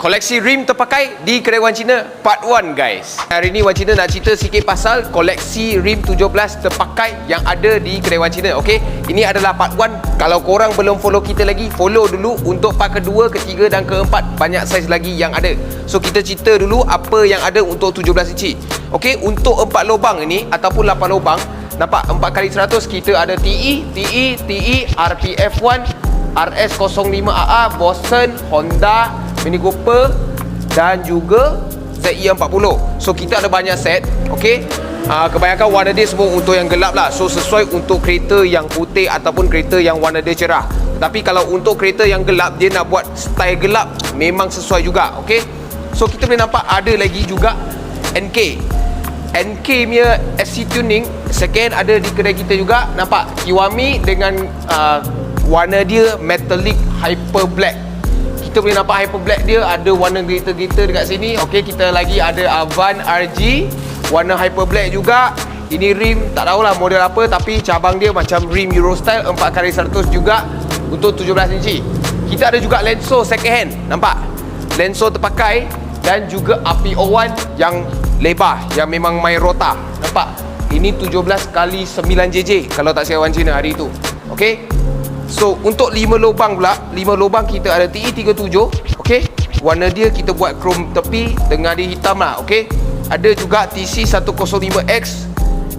Koleksi rim terpakai di kedai Wan Cina Part 1 guys. Hari ni Wan Cina nak cerita sikit pasal koleksi rim 17 terpakai yang ada di kedai Wan Cina. Okey, ini adalah Part 1. Kalau korang belum follow kita lagi, follow dulu untuk part kedua, ketiga dan keempat. Banyak saiz lagi yang ada. So kita cerita dulu apa yang ada untuk 17 inci. Okey, untuk 4 lubang ini ataupun 8 lubang, nampak 4x100 kita ada TE, RPF1, RS05AA, Boston, Honda, Mini Cooper dan juga ZE40. So kita ada banyak set. Okey, kebanyakan warna dia semua untuk yang gelap lah. So sesuai untuk kereta yang putih ataupun kereta yang warna dia cerah. Tapi kalau untuk kereta yang gelap, dia nak buat style gelap, memang sesuai juga. Okey, so kita boleh nampak ada lagi juga NK punya SC Tuning second ada di kedai kita juga. Nampak Kiwami dengan warna dia metallic hyper black. Kita boleh nampak hyper black dia ada warna glitter-glitter dekat sini. Okey, kita lagi ada Avant RG warna hyper black juga. Ini rim tak tahulah model apa, tapi cabang dia macam rim Euro style 4x100 juga untuk 17 inci. Kita ada juga Lenso second hand. Nampak Lenso terpakai dan juga RPO1 yang lebar, yang memang main rota. Nampak? Ini 17x9JJ kalau tak silap Wan Cina hari itu. Okey, so untuk 5 lubang pula, 5 lubang kita ada TE37. Okey, warna dia kita buat chrome tepi, tengah dia hitam lah. Okey, ada juga TC105X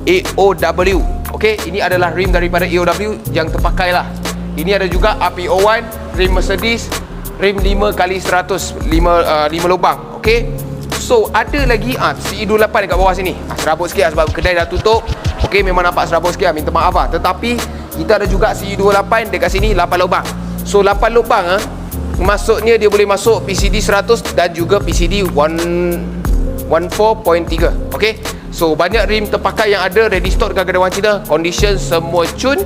AOW. Okey, ini adalah rim daripada AOW yang terpakai lah. Ini ada juga RPO1, rim Mercedes, rim 5x100, 5 lubang. Okey, so ada lagi CE28 dekat bawah sini. Serabut sikit lah sebab kedai dah tutup. Okey, memang nampak serabut sikit lah, minta maaf lah. Tetapi kita ada juga CE28 dekat sini 8 lubang. So 8 lubang maksudnya dia boleh masuk PCD 100 dan juga PCD 14.3. Okey, so banyak rim terpakai yang ada ready stock dekat kedai Wan Cina. Condition semua cun.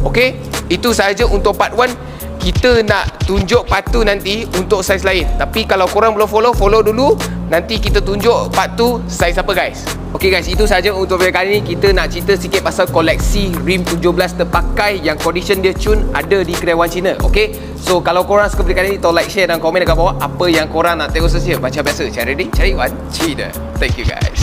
Okey, itu sahaja untuk part 1. Kita nak tunjuk part 2 nanti untuk saiz lain. Tapi kalau korang belum follow dulu. Nanti kita tunjuk part 2 saiz apa guys. Okey guys, itu sahaja untuk video kali ni. Kita nak cerita sikit pasal koleksi rim 17 terpakai yang condition dia cun ada di kedai Wan Cina. Okey, so kalau korang suka video kali ni, tolong like, share dan komen dekat bawah apa yang korang nak tengok seterusnya. Macam biasa, cari Wan Cina. Thank you guys.